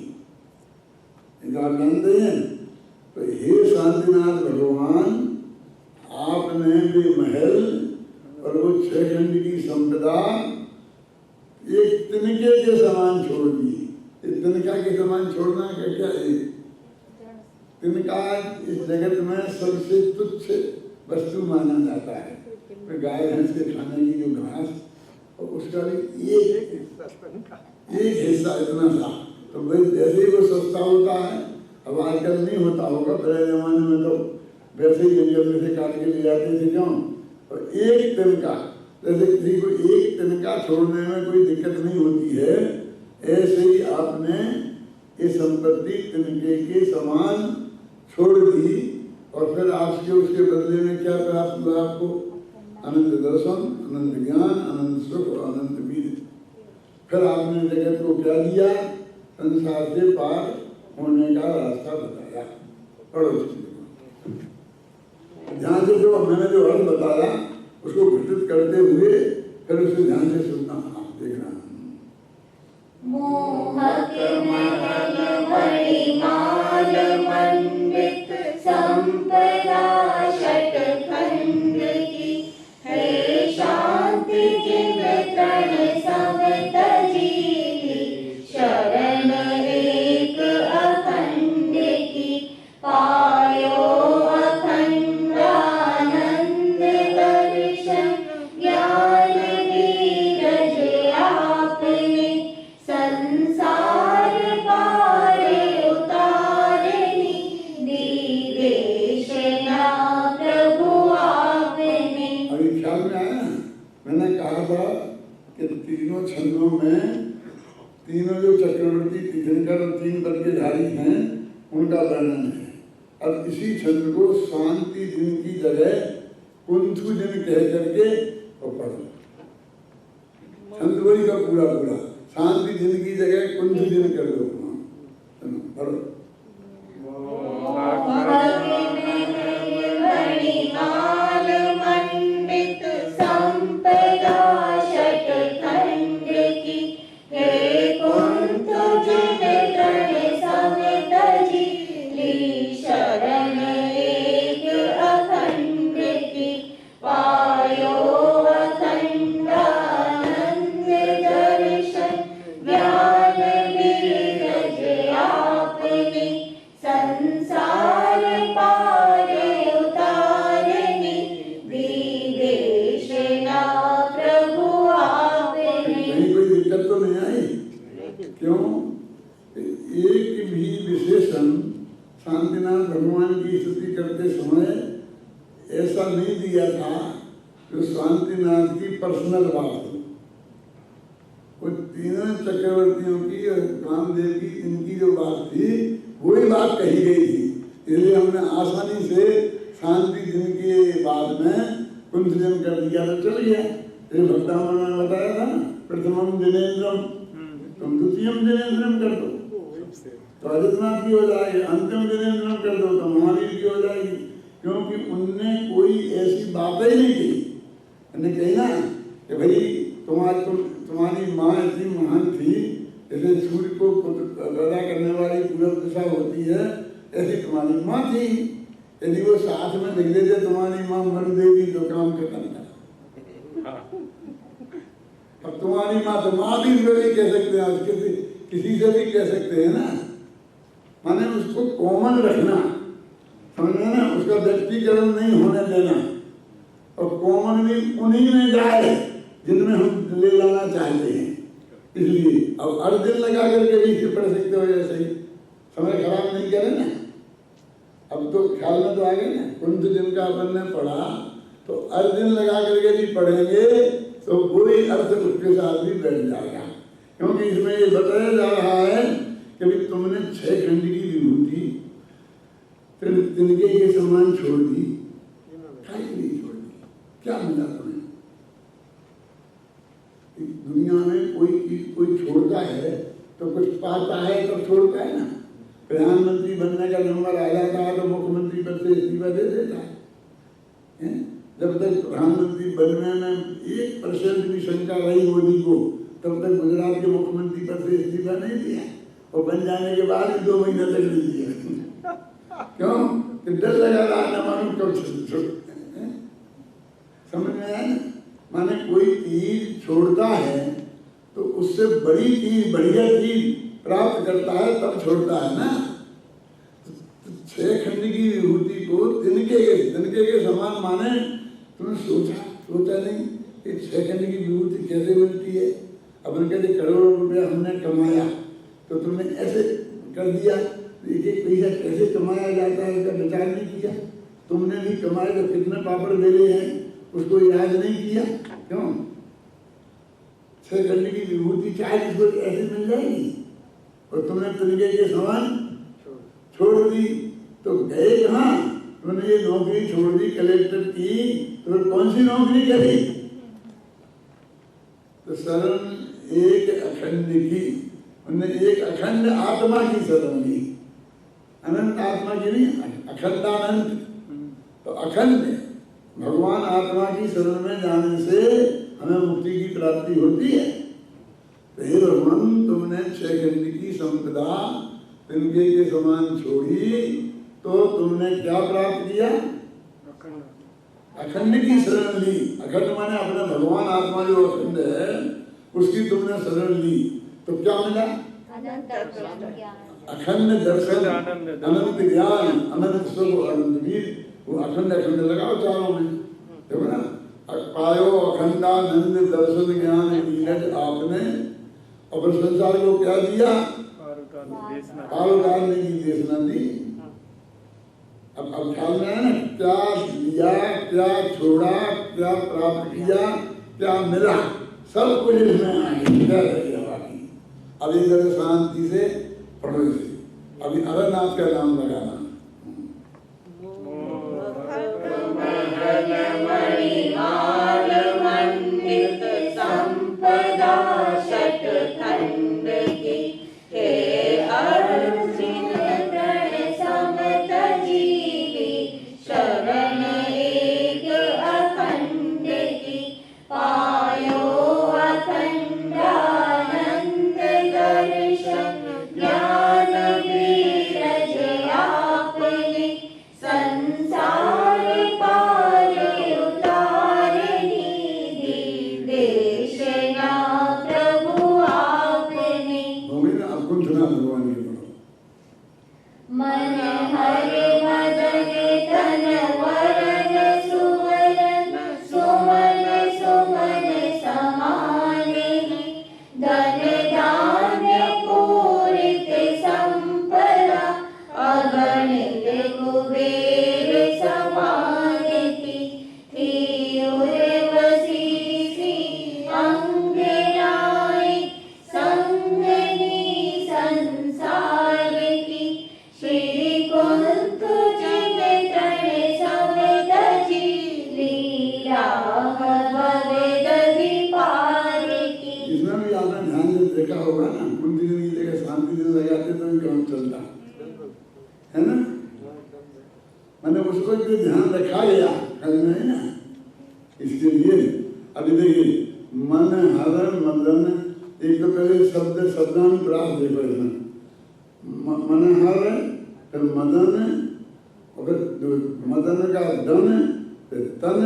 आप जानते हैं? तो हे शांतिनाथ भगवान, आपने भी महल और वो 6 खंड की संपदा एक तिनके के समान छोड़ दी। तिनका के समान छोड़ना क्या है? तिनका इस जगत में सबसे तुच्छ वस्तु माना जाता है। तो गाय भैंस के खाने की जो घास और उसका भी एक हिस्सा इतना था। तो भाई जैसे ही वो सस्ता होता है, अब आजकल नहीं होता होगा, पहले जमाने में तो वैसे ही जंगल में से काट के ले जाते थे। क्यों? और एक तिनका, जैसे किसी को एक तिनका छोड़ने में कोई दिक्कत नहीं होती है, ऐसे ही आपने ये संपत्ति तिनके के समान छोड़ दी। और फिर आपके उसके बदले में क्या प्राप्त हुआ आपको? अनंत दर्शन, अनंत ज्ञान, अनंत सुख, अनंत वीर। फिर आपने जगत को क्या दिया? संसार से पार होने का रास्ता बताया। पढ़ो ध्यान से, जो मैंने जो अर्थ बताया उसको घटित करते हुए फिर उसे ध्यान से सुनना। देखना। मोहक महल मणिमाल मंडित संपदा षटखंड की, हे शांति जिन तृण सब तजीली, शरण एक अखंड की, पायो अखंड आनंद दर्शन, ज्ञान नीरज आपने, संसार पारे उतारनी, दी देशना प्रभु आपने। अभी ख्याल में आया? मैंने कहा था कि तीनों छंदों में तीनों जो चक्रवर्ती तीर्थंकर और 3 पद के धारी हैं उनका वर्णन है। अब इसी छंद को शांति दिन की जगह कुंथु दिन कह करके और पढ़ो। छंद वही का पूरा पूरा शांति दिन की जगह कुंथु दिन कर दो। पढ़ो। मणिमाल मंडित संपदा षटखंड की, हे कुंथु जिन तृण सब तजीली, शरण एक अखंड की, पायो अखंड आनंद दर्शन, ज्ञान नीरज आपने, संसार पारे उतारनी, दी देशना प्रभु आपने। कोई दिक्कत तो नहीं आई? क्यों? एक भी विशेषण शांतिनाथ भगवान की स्तुति करते समय ऐसा नहीं दिया था जो शांतिनाथ की पर्सनल बात हो। वो तीनों चक्रवर्तियों की और कामदेव की इनकी जो बात थी वही बात कही गई थी। इसलिए हमने आसानी से शांति दिन के बाद में कुंथजन कर दिया तो चल गया। ये भक्तामण ने बताया था ना, प्रथमम दिनेन्द्रम तुम द्वितीयम दिनेन्द्रम कर दो तो अजितनाथ की हो जाएगी, अंतिम दिनेन्द्रम कर दो तो महावीर की हो जाएगी। क्योंकि उनने कोई ऐसी बातें ही नहीं की। उन्होंने कही ना कि भाई तुम्हारी माँ इतनी महान थी, जैसे सूर्य को पैदा करने वाली पूरब दिशा होती है, ऐसी तुम्हारी माँ थी। यदि वो साथ में लिख देते तुम्हारी माँ मर देगी तो काम खत्म था। अब तुम्हारी माँ तो माँ भी कह सकते हैं, उसके किसी से भी कह सकते हैं ना। माने उसको कॉमन रखना, समझे ना, उसका व्यक्तिकरण नहीं होने देना, और कॉमन भी उन्हीं में जाए जिनमें हम ले जाना चाहते हैं। इसलिए अब अर्जुन लगा करके भी इसे पढ़ सकते हो, ऐसे ही समय खराब नहीं करे ना। अब तो ख्याल में तो आ गए ना, कुंत जिनका अपन ने पढ़ा तो अर्जुन लगा करके भी पढ़ेंगे तो कोई अर्थ उसके साथ भी बैठ जाएगा। क्योंकि इसमें ये बताया जा रहा है कि भी तुमने 6 खंड की विभूति तिनके के समान छोड़ दी, क्या छोड़ दी, क्या मिला तुम्हें? दुनिया में कोई चीज कोई छोड़ता है तो कुछ पाता है तब छोड़ता है ना। प्रधानमंत्री बनने का नंबर आ जाता है तो मुख्यमंत्री पद से इस्तीफा दे देता है। जब तक प्रधानमंत्री बनने में 1% भी शंका रही मोदी को, तब तक गुजरात के मुख्यमंत्री पद से इस्तीफा नहीं दिया, और बन जाने के बाद 2 महीने तक नहीं दिया। क्यों? कि डर लगा रहा ना, मालूम कब समझ में आया ना। माने कोई चीज छोड़ता है तो उससे बड़ी चीज, बढ़िया चीज प्राप्त करता है तब छोड़ता है ना। 6 खंड की विभूति को तिनके के समान माने, तुमने सोचा नहीं कि 6 खंड की विभूति कैसे मिलती है? अपन कहते करोड़ों रुपया हमने कमाया, तो तुमने ऐसे कर दिया, देखिए पैसा कैसे कमाया जाता है इसका विचार नहीं किया। तुमने भी कमाए तो कितने पापड़ बेले हैं उसको याद नहीं किया। क्यों? 6 खंड की विभूति चाहे इसको ऐसे मिल जाएगी, और तुमने तिनके के समान छोड़ दी तो गए कहाँ? तुमने ये नौकरी छोड़ दी कलेक्टर की, तो कौन सी नौकरी करी? तो शरण एक अखंड की, उन्होंने एक अखंड आत्मा की शरण ली, अनंत आत्मा की नहीं, अखंडानंत। तो अखंड भगवान आत्मा की शरण में जाने से हमें मुक्ति की प्राप्ति होती है। तो हे भगवान, तुमने 6 खंड की संपदा तिनके के समान छोड़ी तो तुमने क्या प्राप्त किया? अखंड की शरण ली। अखंड माने अपना भगवान आत्मा जो अखंड है उसकी तुमने शरण ली तो क्या मिला? अखंड दर्शन, अनंत ज्ञान, अनंत सुख, अनंत वीर। वो अखंड लगाओ चारों में, देखो ना, पायो अखंडानंद दर्शन ज्ञान नीरज आपने, और संसार को क्या दिया? पारोकारने की देशना दी। अब ख्याल में है ना, क्या लिया, क्या छोड़ा, क्या प्राप्त किया, क्या मिला, सब कुछ इसमें आ गया बाकी। अब इधर शांति से पढ़ो इसे। अभी अरनाथ का नाम लगाना। मैंने उसको जो ध्यान रखा गया करना है ना, इसके लिए अभी देखिए मन हर मदन, एक तो पहले शब्दानुप्रास देखो इसमें, मन हर फिर मदन, और मदन का दन, फिर तन,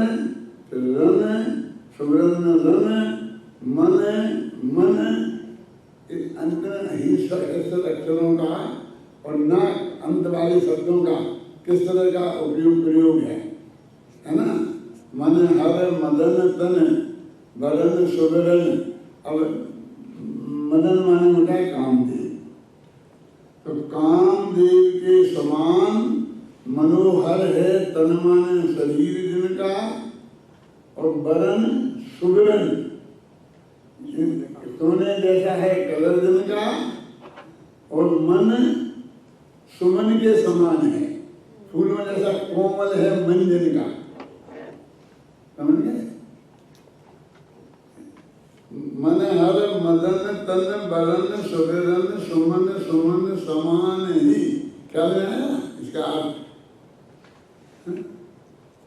फिर रन, सुगरन रन, मन, अंत अक्षरों का और न अंत वाले शब्दों का किस तरह का प्रयोग है ना। मन हर मदन तन वरन सुगरन, अब मदन माने होता है कामदेव, तो कामदेव के समान मनोहर है तन माने शरीर जिनका, और वरन सुगरन सोने जैसा है कलर जिनका, और मन सुमन के समान है, फूलों जैसा कोमल है मन जिनका, समझ गए। मन हर मदन तन बरन सुगरन सुमन सुमन समान ही, क्या है इसका अर्थ।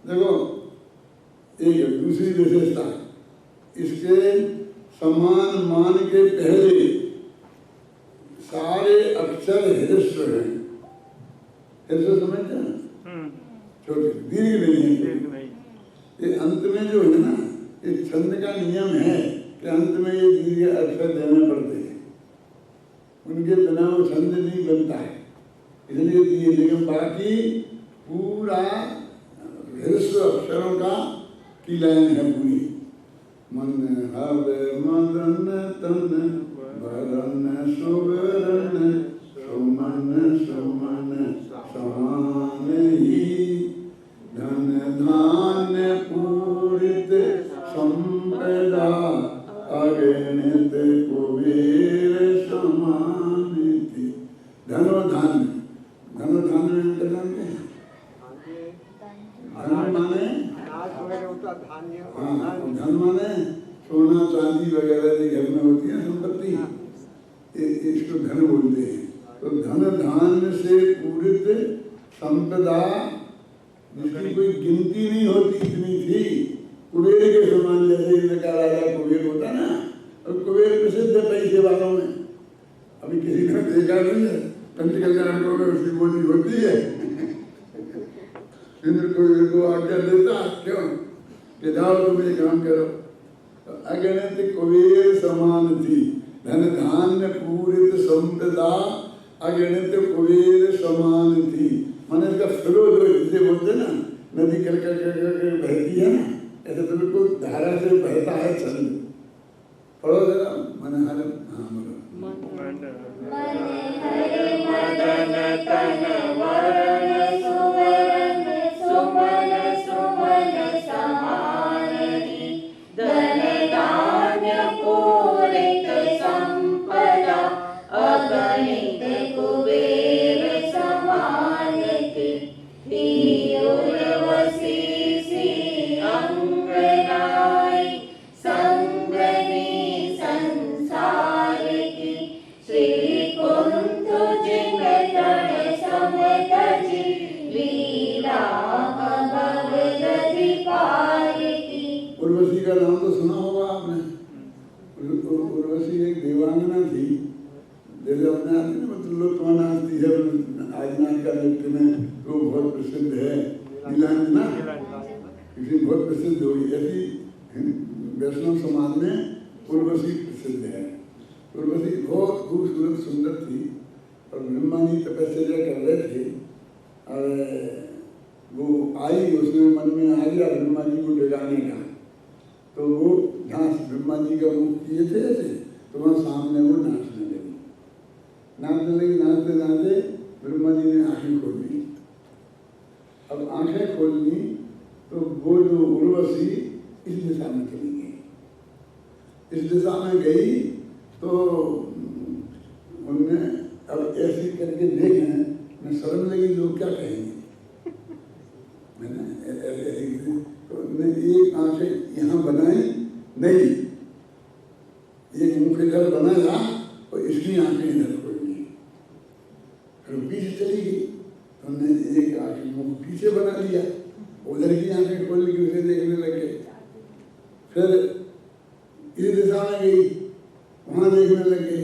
देखो एक दूसरी विशेषता, इसके समान मान के पहले सारे अक्षर ह्रस्व हैं, ह्रस्व समझते हैं, छोटे दीर्घ नहीं है। ये अंत में जो है ना, ये छंद का नियम है कि अंत में ये दीर्घ अक्षर देने पड़ते हैं, उनके बिना वो छंद नहीं बनता है, इसलिए दिए। लेकिन बाकी पूरा ह्रस्व अक्षरों का की लाइन है पूरी। मन हर मदन तन वरन सुगरन सुमन सुमन समान ही, धन धान्य पूरित संपदा अगणित कुबेर समान थी। धनो धान्य, धनो धान्य में जानते हैं, धन माने अनाज वगैरह होता, धान्य, हाँ, धन माने सोना चांदी वगैरह जो घर में होती है संपत्ति, इसको धन बोलते हैं। तो धन धान्य से पूरित संपदा जिसकी कोई गिनती नहीं होती, इतनी थी, कुबेर के समान, जैसे इनका राजा कुबेर होता ना, और कुबेर प्रसिद्ध है पैसे वालों में। अभी किसी ने देखा नहीं है, पंचकल्याण में उसकी बोली होती है, इंद्र को आज्ञा देता, क्यों कि जाओ तुम ये काम करो। तो अगणित कुबेर समान थी, धन धान्य पूरित संपदा अगणित कुबेर समान थी। माने इसका फ्लो जो जिसे बोलते ना, नदी कर बहती है ना, ऐसे तो बिल्कुल धारा से बहता है छंद। पढ़ो जरा, मन हर, हाँ बोलो। मन हरे मदन तन वरन सुगरन सुमन सुमन समान ही, धन धान्य पूरित संपदा अगणित कुबेर समान थी। उर्वशी सी अंगनाई संगनी संसार की, श्री कुंत जिन तन समतजी लीला भगवदधि पार की। उर्वशी का नाम तो सुना होगा आपने। उर्वशी एक देवांगना थी, जैसे अपने आदमी ने मतलब लोग नाचती है, आज का नृत्य में तो बहुत प्रसिद्ध है, नीलांजना किसी बहुत प्रसिद्ध हुई। ऐसी वैष्णव समाज में उर्वशी प्रसिद्ध है। उर्वशी बहुत खूबसूरत सुंदर थी, और ब्रह्मा जी तपस्या कर रहे थे, और वो आई, उसने मन में आ गया ब्रह्मा जी को जगाने का, तो वो जहाँ ब्रह्मा जी का मुख किए थे ऐसे, तो वहाँ सामने वो नाचने लगी, नाचते नाचते ब्रह्मा जी ने आंखें खोल ली। अब आंखें खोल ली तो वो जो उर्वशी इस दिशा में चली गई। इस दिशा में गई तो उनने अब ऐसी करके देखे, मैं शर्म लगी, लोग क्या कहेंगे, मैंने ऐसे तो एक आंखें यहाँ बनाई नहीं, एक मुख इधर बनाया और इसकी आंखें इधर खोल ली, फिर पीछे चली गई। हमने एक आंखें मुंह पीछे बना लिया, उधर की आंखें खोल के उसे देखने लगे। फिर इस दिशा में गई, वहां देखने लगे।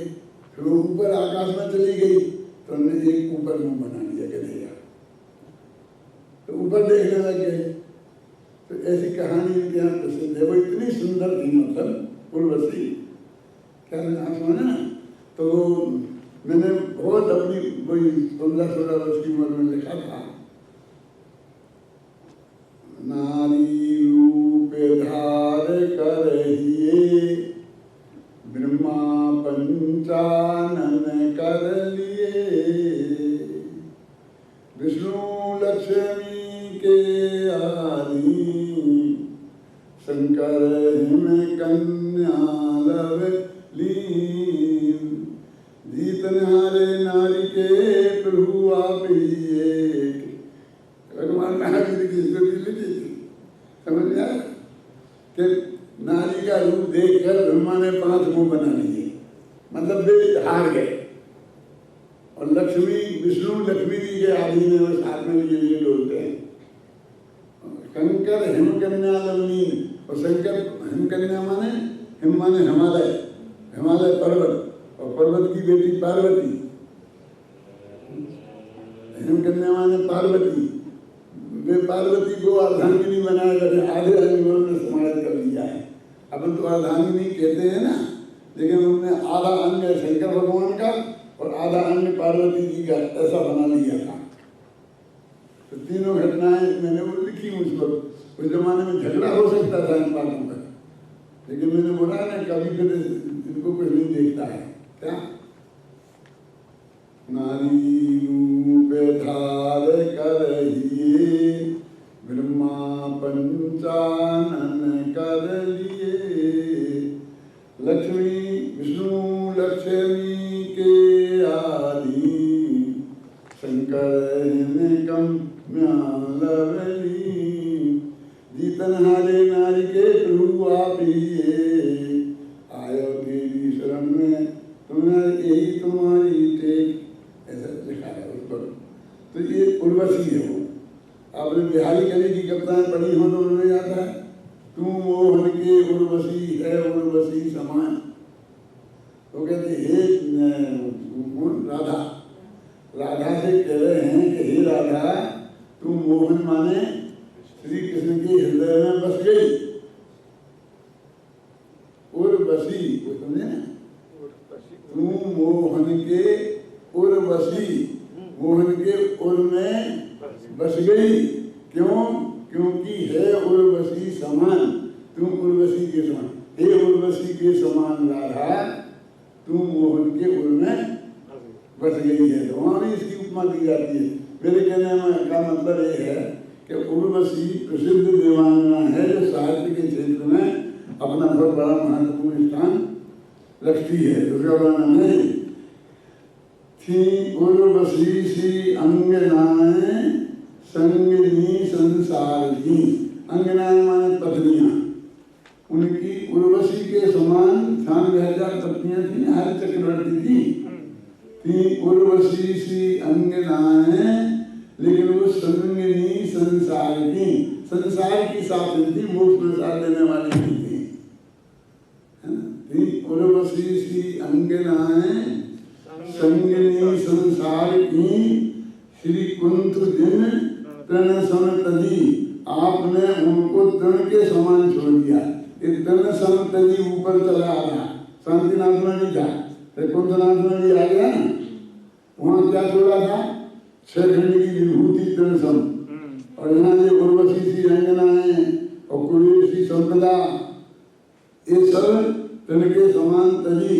फिर वो ऊपर आकाश में चली गई तो हमने एक ऊपर मुंह बना लिया कन्हैया, तो ऊपर देखने लग गए। तो ऐसी कहानी इनके यहाँ प्रसिद्ध है। वो इतनी सुंदर थी, मतलब उर्वशी, क्या आप समझे ना। तो मैंने बहुत अपनी वही 15-16 वर्ष की उम्र में लिखा था, नारी रूप धार करहिए ब्रह्मा पंचानन कर लिए, विष्णु लक्ष्मी के आदि शंकर हिम कन्या लव लीन, जीतनहारे नारी के प्रभु आप ही एक। भगवान महावीर की स्तुति लिखी थी, समझ में आया कि नारी का रूप देखकर ब्रह्मा ने 5 मुंह बना लिए, मतलब वे हार गए। और लक्ष्मी, विष्णु लक्ष्मी जी के आदि में वो साथ में ये बोलते हैं। शंकर हिमकन्या लवनीन, और शंकर हिमकन्या माने, हिम माने हिमालय, हिमालय पर्वत, और पर्वत की बेटी पार्वती, हिमकन्या माने पार्वती। वे पार्वती को अर्धांगिनी बनाया गया, आधे अंगों में समाहित कर दिया है। अपन तो अर्धांगिनी कहते हैं ना, लेकिन उन्होंने आधा अंग शंकर भगवान का और आधा अंग पार्वती जी का ऐसा बना लिया था। तो तीनों घटनाएं मैंने वो लिखी मुझ पर। उस जमाने में झगड़ा हो सकता था इन बातों पर, लेकिन मैंने बोला ना कभी कभी इनको कुछ नहीं देखता है। क्या नारी रूप धार करहिए ब्रह्मा पंचानन कर लिए, लक्ष्मी विष्णु लक्ष्मी के आदि शंकर हिमकम म्यालवली, जीतनहारे नारी के प्रभु आप ही आयो तेरी शरण में तुम्हारी यही तुम्हारी टेक, ऐसा लिखा है उस पर। तो ये उर्वशी है। वो आपने बिहारी कवि की कविताएं पढ़ी हो तो उन्होंने याद है, तू मोहन के उर्वशी है उर्वशी समान। तो कहते हे राधा, राधा से कह रहे हैं कि हे राधा, तू मोहन माने श्री कृष्ण के हृदय में बस गई। उर्वशी, समझे ना, तू मोहन के उर्वशी, मोहन के उर में बस गई। क्यों? क्योंकि है उर्वशी समान, तुम उर्वशी के समान। हे उर्वशी के समान राधा, तुम मोहन के उर में बस गई है। तो वहां भी इसकी उपमा दी जाती है। मेरे कहने में का मतलब ये है कि उर्वशी प्रसिद्ध देवांगना है जो साहित्य के क्षेत्र में अपना बहुत बड़ा महत्वपूर्ण स्थान रखती है। दूसरा नाम है थी उर्वशी सी अंगनाएं संगिनी संसार की। अंगनाएं माने पत्नियां, उनकी उर्वशी के समान 96,000 पत्नियां थी, हर चक्रवर्ती थी उर्वशी सी अंगनाएं, लेकिन वो संगिनी संसार की, संसार की साथी थी, मोक्ष में साथ देने वाली नहीं थी। उर्वशी सी अंगनाएं संगिनी संसार की, श्री कुंत जिन तृण सम तजी, आपने उनको तृण के समान छोड़ दिया। तृण सम तजी ऊपर चला रहा, शांतिनाथ में नहीं था, कुंतनाथ में भी आ गया ना। वहां क्या छोड़ा था? 6 खंड की विभूति तृण सम, और यहाँ ये उर्वशी सी अंगनाएं और कुरेशी संपदा, ये सब तृण के समान तजी।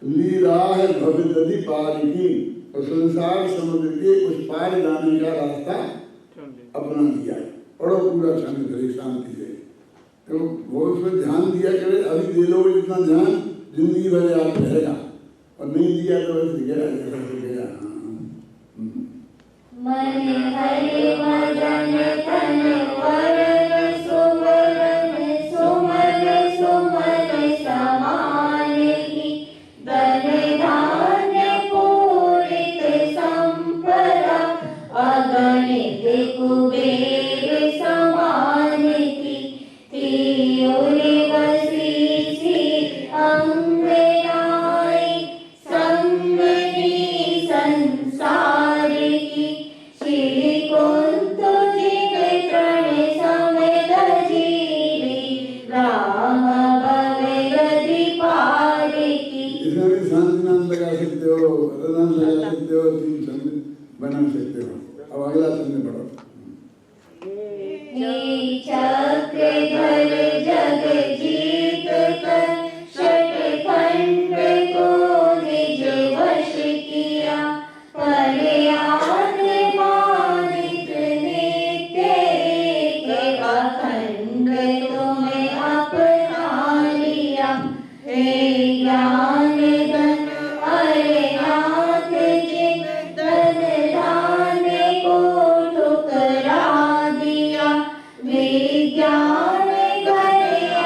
ली राह भव्य नदी पार की, और संसार समुद्र के उस पार जाने का रास्ता अपना दिया है। पढ़ो पूरा छंद करे शांति से, तो वो उसमें ध्यान दिया करे। अभी दे लो जितना ध्यान, जिंदगी भर याद रहेगा, और नहीं दिया तो बस गया। मन हरि मदन तन वरण सुमरन, सुमन सुमन समान ही, धन धान्य पूरित संपदा कुबेर समान की तियोरे बसीसी अंगनाई संगनी संसार की श्री कुंत जिने तृण समेत जीवी राम भवे गति पार की। इसमें भी शांति नाम लगा सकते हो, नाम लगा सकते हो, तीन छंद बना सकते हो। अब अगला छंद पढ़ो। चक्रधर जग जीत कर षटखंड को निज वश किया कल्याण मानित नित्य एक अखंड तुम्हें अपना लिया हे ज्ञान धन अरे नाथ जिन धन धान को ठुकरा दिया विज्ञान घन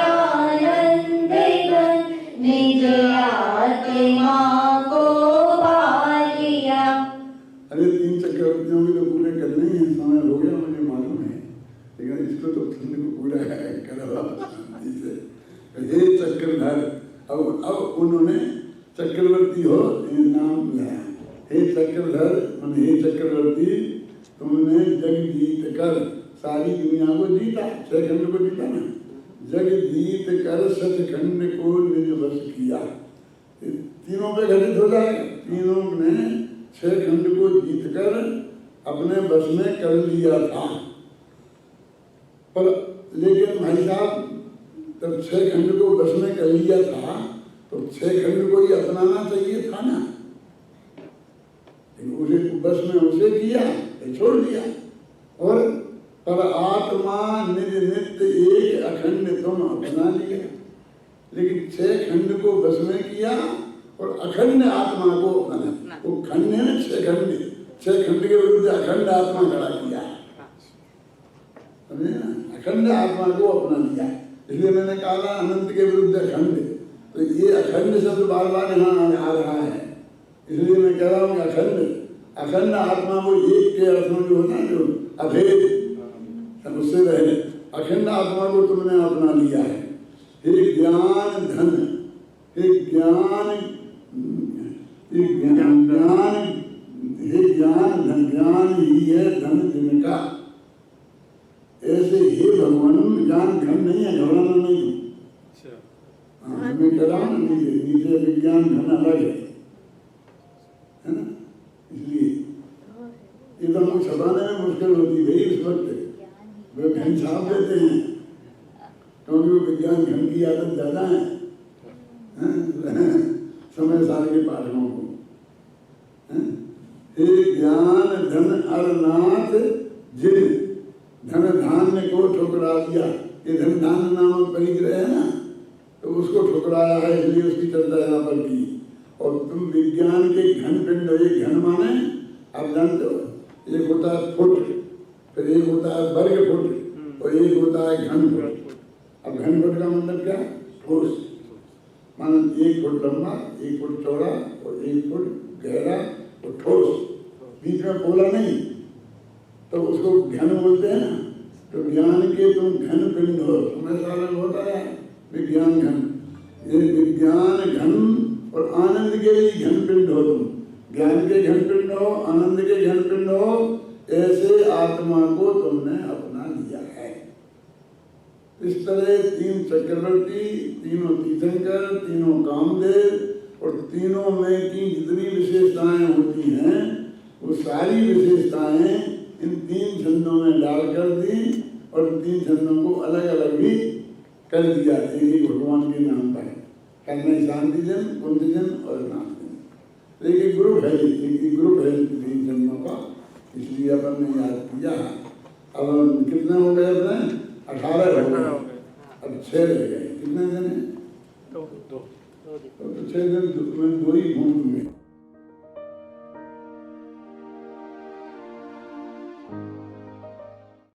आनंद घन निज आत्मा को पा लिया। अरे तीन चक्रवर्तियों के तो पूरे करने ही हैं, समय हो गया मुझे मालूम है, लेकिन इसको तो छंद को पूरा करा शांति से। हे चक्रधर, अब उन्होंने चक्रवर्ती हो ये नाम लिया। हे चक्रधर मान हे चक्रवर्ती, तुमने जग जीत कर सारी दुनिया को जीता, छह खंड को जीता ना, जग जीत कर सचखंड को निज वश किया। तीनों पे घटित हो जाएगा, तीनों ने छह खंड को जीत कर अपने बस में कर लिया था। पर लेकिन भाई साहब जब छह खंड को बस में कर लिया था तो छह खंड को ही अपनाना चाहिए था ना, उसे बस में उसे किया छोड़ दिया। और पर आत्मा निज नित्य एक अखंड तुम अपना लिया, लेकिन छह खंड को बस में किया और अखंड आत्मा को अपना। वो खंड है ना, छह खंड के विरुद्ध अखंड आत्मा खड़ा किया, समझे ना, अखंड आत्मा को अपना लिया। इसलिए मैंने कहा अनंत के विरुद्ध अखंड, तो ये अखंड शब्द बार बार यहाँ आ रहा है, इसलिए मैं कह रहा हूँ अखंड आत्मा वो एक के अर्थ में जो होता है जो अभेद उससे रहे, अखंड आत्मा को तुमने अपना लिया है। हे ज्ञान धन, हे ज्ञान धन, ज्ञान ही है धन जिनका। ऐसे हे भगवान ज्ञान धन नहीं है, घबराना नहीं। मैं कह रहा हूँ ना, नीचे विज्ञान धन अलग है ना, इसलिए ये तो हमको छपाने में मुश्किल होती है इस वक्त, वे घन छाप देते हैं क्योंकि वो विज्ञान घन की आदत ज्यादा है समय साल के पाठकों को। हे ज्ञान धन अरनाथ जिन धन धान्य को ठुकरा दिया, ये धन धान्य नामक परिग्रह है ना, तो उसको ठुकराया है, इसलिए उसकी चर्चा यहाँ पर की। और तुम विज्ञान के घन पिंड, ये घन माने आप जानते हो, एक होता है फुट, फिर एक होता है वर्ग फुट और एक होता है घन फुट। अब घन फुट का मतलब क्या? ठोस, मानो 1 फुट लंबा, 1 फुट चौड़ा और 1 फुट गहरा और ठोस, बीच में पोला नहीं, तो उसको घन बोलते हैं ना। तो ज्ञान के तुम घन पिंड हो, समय साल होता है विज्ञान घन, ये विज्ञान घन और आनंद के लिए घन पिंड हो तुम, ज्ञान के घन पिंड हो, आनंद के घन पिंड हो, ऐसे आत्मा को तुमने अपना लिया है। इस तरह 3 चक्रवर्ती, तीनों तीर्थंकर, तीनों कामदेव और तीनों में की जितनी विशेषताएं होती हैं वो सारी विशेषताएं इन 3 छंदों में डाल कर दी और 3 छंदों को अलग अलग भी कर दिया एक भगवान के नाम पर। कन्या शांति जन, कुंज जन और नाम जन, एक ग्रुप है, एक ग्रुप है 3 छंदों का, इसलिए अपन ने याद किया। अब कितने हो गए अपने? 18 हो गए, अब 6 रह गए। कितने दिन है? 2 6 दिन में 2 ही घूम में